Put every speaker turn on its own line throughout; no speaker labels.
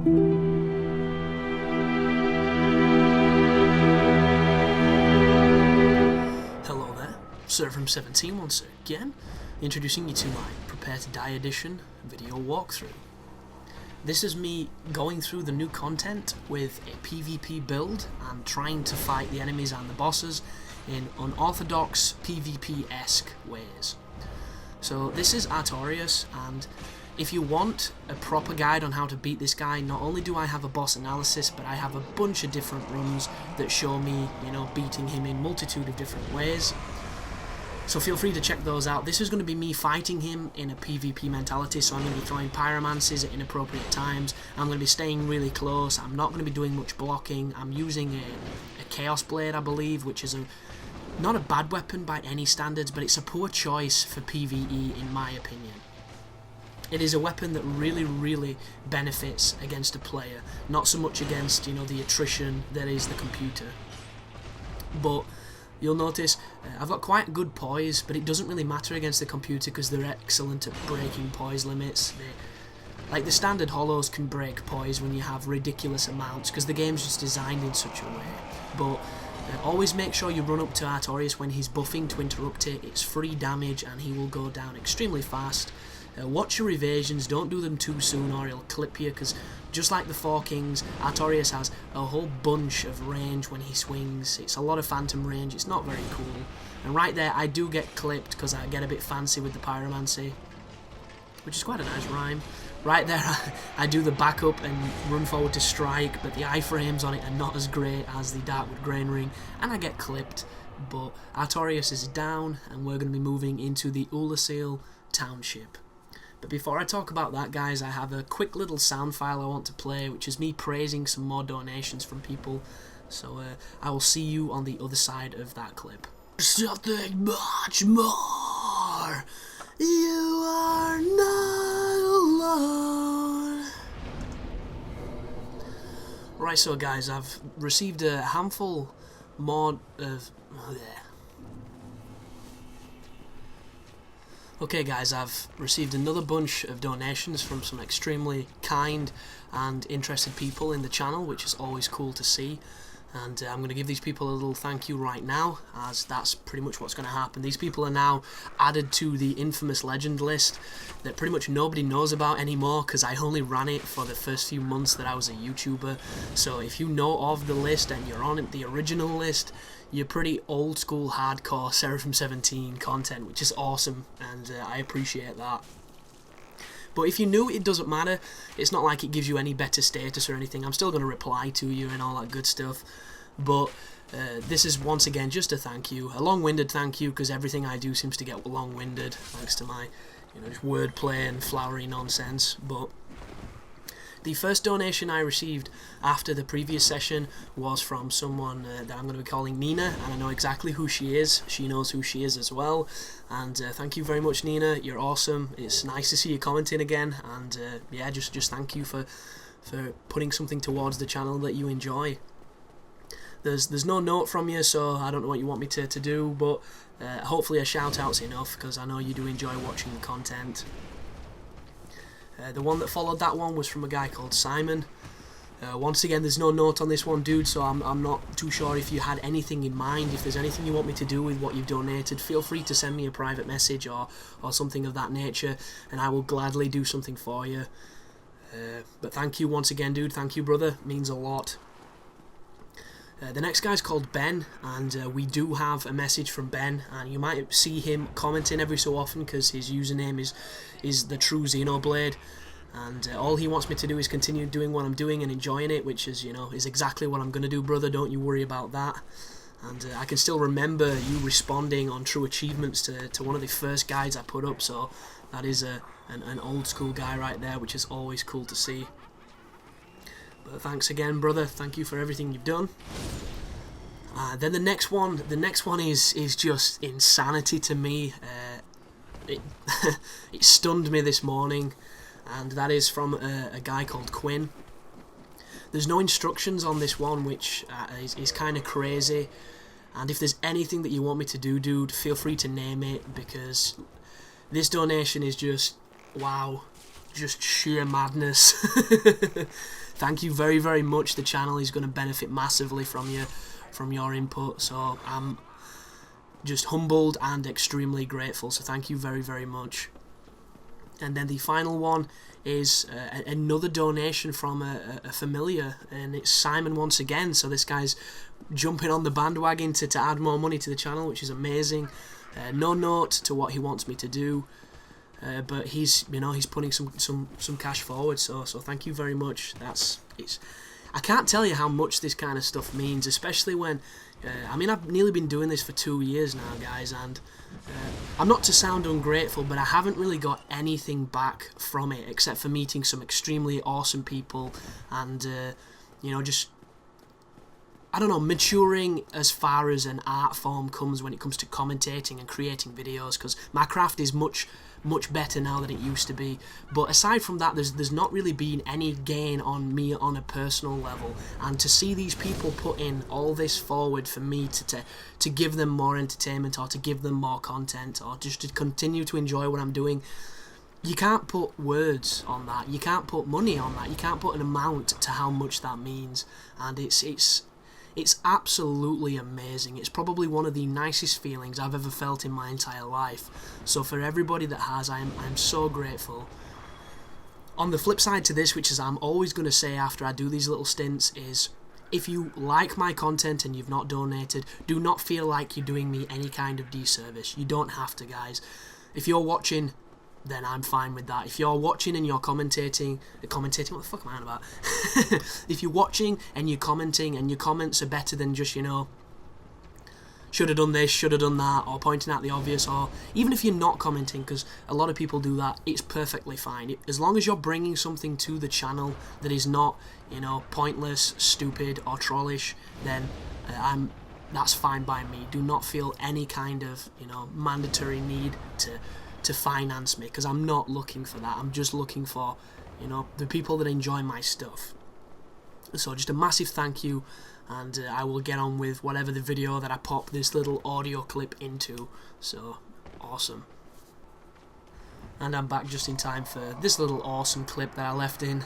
Hello there, From17 once again, introducing you to my Prepare to Die edition video walkthrough. This is me going through the new content with a PvP build and trying to fight the enemies and the bosses in unorthodox PvP-esque ways. So this is Artorias, and if you want a proper guide on how to beat this guy, not only do I have a boss analysis, but I have a bunch of different runs that show me, beating him in multitude of different ways. So feel free to check those out. This is going to be me fighting him in a PvP mentality, so I'm going to be throwing pyromancies at inappropriate times. I'm going to be staying really close. I'm not going to be doing much blocking. I'm using a Chaos Blade, I believe, which is not a bad weapon by any standards, but it's a poor choice for PvE in my opinion. It is a weapon that really benefits against a player, not so much against, the attrition that is the computer. But you'll notice I've got quite good poise, but it doesn't really matter against the computer because they're excellent at breaking poise limits. Like the standard hollows can break poise when you have ridiculous amounts because the game's just designed in such a way. But always make sure you run up to Artorias when he's buffing to interrupt it. It's free damage and he will go down extremely fast. Watch your evasions, don't do them too soon or he'll clip you, because just like the Four Kings, Artorias has a whole bunch of range when he swings. It's a lot of phantom range, it's not very cool. And right there I do get clipped because I get a bit fancy with the pyromancy, which is quite a nice rhyme. Right there I do the backup and run forward to strike, but the iframes on it are not as great as the Darkwood Grain Ring, and I get clipped. But Artorias is down and we're going to be moving into the Oolacile Township. But before I talk about that, guys, I have a quick little sound file I want to play, which is me praising some more donations from people. So I will see you on the other side of that clip. Something much more. You are not alone. Right, so guys, I've received a handful more of... Okay guys, I've received another bunch of donations from some extremely kind and interested people in the channel, which is always cool to see. And I'm going to give these people a little thank you right now, as that's pretty much what's going to happen. These people are now added to the infamous legend list that pretty much nobody knows about anymore, because I only ran it for the first few months that I was a YouTuber. So if you know of the list and you're on the original list, you're pretty old school hardcore From17 content, which is awesome, and I appreciate that. But if you're new, it doesn't matter. It's not like it gives you any better status or anything. I'm still going to reply to you and all that good stuff. But this is once again just a thank you, a long-winded thank you, because everything I do seems to get long-winded thanks to my, just wordplay and flowery nonsense. But the first donation I received after the previous session was from someone that I'm going to be calling Nina, and I know exactly who she is. She knows who she is as well, and thank you very much, Nina. You're awesome. It's nice to see you commenting again, and yeah, just thank you for putting something towards the channel that you enjoy. There's no note from you, so I don't know what you want me to do, but hopefully a shout out's enough, because I know you do enjoy watching the content. The one that followed that one was from a guy called Simon. Once again, there's no note on this one, dude, so I'm not too sure if you had anything in mind. If there's anything you want me to do with what you've donated, feel free to send me a private message or something of that nature, and I will gladly do something for you. But thank you once again, dude. Thank you, brother. It means a lot. The next guy's called Ben, and we do have a message from Ben, and you might see him commenting every so often because his username is the true Xenoblade, and all he wants me to do is continue doing what I'm doing and enjoying it, which is, is exactly what I'm going to do, brother. Don't you worry about that. And I can still remember you responding on True Achievements to one of the first guides I put up, so that is an old school guy right there, which is always cool to see. But thanks again, brother. Thank you for everything you've done. Then the next one is just insanity to me. It stunned me this morning, and that is from a guy called Quinn. There's no instructions on this one, which is kind of crazy. And if there's anything that you want me to do, dude, feel free to name it, because this donation is just, wow, just sheer madness. thank you very, very much. The channel is going to benefit massively from your input, so I'm just humbled and extremely grateful, so thank you very, very much. And then the final one is another donation from a familiar, and it's Simon once again. So this guy's jumping on the bandwagon to add more money to the channel, which is amazing. No note to what he wants me to do, but he's putting some cash forward. So thank you very much. I can't tell you how much this kind of stuff means, especially when I mean, I've nearly been doing this for 2 years now, guys, and I'm not to sound ungrateful, but I haven't really got anything back from it except for meeting some extremely awesome people and, just, I don't know, maturing as far as an art form comes when it comes to commentating and creating videos, because my craft is much better now than it used to be. But aside from that, there's not really been any gain on me on a personal level, and to see these people put in all this forward for me to give them more entertainment, or to give them more content, or just to continue to enjoy what I'm doing, you can't put words on that, you can't put money on that, you can't put an amount to how much that means. And it's absolutely amazing. It's probably one of the nicest feelings I've ever felt in my entire life. So for everybody that has, I'm so grateful. On the flip side to this, which is I'm always going to say after I do these little stints, is if you like my content and you've not donated, do not feel like you're doing me any kind of disservice. You don't have to, guys. If you're watching, then I'm fine with that. If you're watching and you're commentating, what the fuck am I on about? If you're watching and you're commenting and your comments are better than just, should have done this, should have done that, or pointing out the obvious, or even if you're not commenting, because a lot of people do that, it's perfectly fine. As long as you're bringing something to the channel that is not, pointless, stupid, or trollish, then that's fine by me. Do not feel any kind of, mandatory need to finance me, because I'm not looking for that. I'm just looking for, the people that enjoy my stuff. So just a massive thank you, and I will get on with whatever the video that I pop this little audio clip into. So awesome. And I'm back just in time for this little awesome clip that I left in.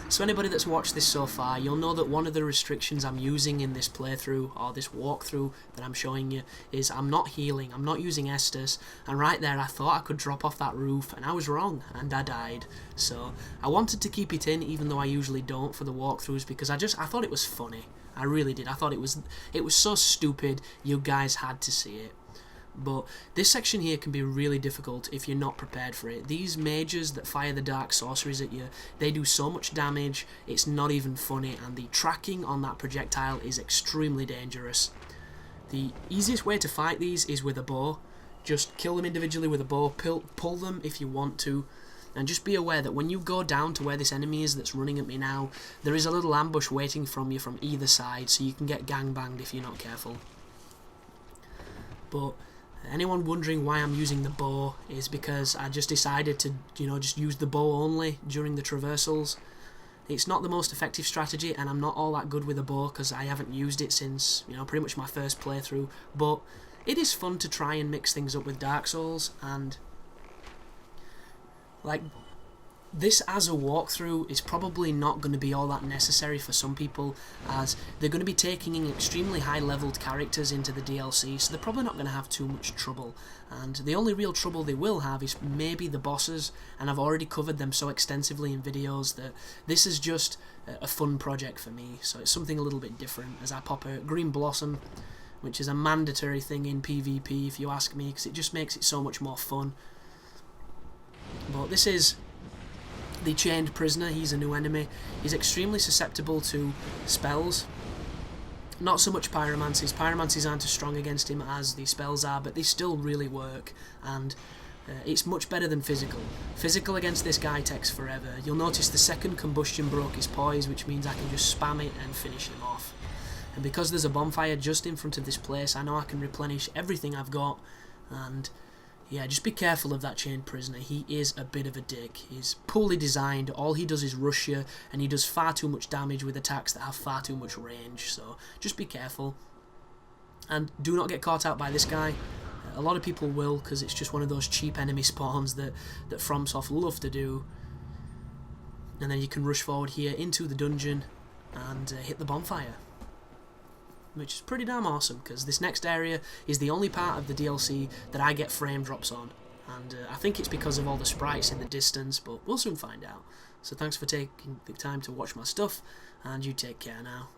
So anybody that's watched this so far, you'll know that one of the restrictions I'm using in this playthrough, or this walkthrough that I'm showing you, is I'm not healing, I'm not using Estus, and right there I thought I could drop off that roof, and I was wrong, and I died. So I wanted to keep it in, even though I usually don't for the walkthroughs, because I thought it was funny. I really did. I thought it was so stupid, you guys had to see it. But this section here can be really difficult if you're not prepared for it. These mages that fire the dark sorceries at you, they do so much damage, it's not even funny, and the tracking on that projectile is extremely dangerous. The easiest way to fight these is with a bow. Just kill them individually with a bow, pull them if you want to, and just be aware that when you go down to where this enemy is that's running at me now, there is a little ambush waiting from you from either side, so you can get gangbanged if you're not careful. But anyone wondering why I'm using the bow is because I just decided to, just use the bow only during the traversals. It's not the most effective strategy, and I'm not all that good with a bow because I haven't used it since, pretty much my first playthrough. But it is fun to try and mix things up with Dark Souls, and this as a walkthrough is probably not going to be all that necessary for some people, as they're going to be taking in extremely high leveled characters into the DLC, so they're probably not going to have too much trouble, and the only real trouble they will have is maybe the bosses, and I've already covered them so extensively in videos that this is just a fun project for me. So it's something a little bit different, as I pop a Green Blossom, which is a mandatory thing in PvP if you ask me, because it just makes it so much more fun. But this is the Chained Prisoner. He's a new enemy. He's extremely susceptible to spells. Not so much pyromancies. Pyromancies aren't as strong against him as the spells are, but they still really work, and it's much better than physical. Physical against this guy takes forever. You'll notice the second combustion broke his poise, which means I can just spam it and finish him off. And because there's a bonfire just in front of this place, I know I can replenish everything I've got, and yeah, just be careful of that Chained Prisoner. He is a bit of a dick. He's poorly designed. All he does is rush you, and he does far too much damage with attacks that have far too much range. So just be careful. And do not get caught out by this guy. A lot of people will, because it's just one of those cheap enemy spawns that FromSoft love to do. and then you can rush forward here into the dungeon and hit the bonfire, which is pretty damn awesome, because this next area is the only part of the DLC that I get frame drops on, and I think it's because of all the sprites in the distance, but we'll soon find out. So thanks for taking the time to watch my stuff, and you take care now.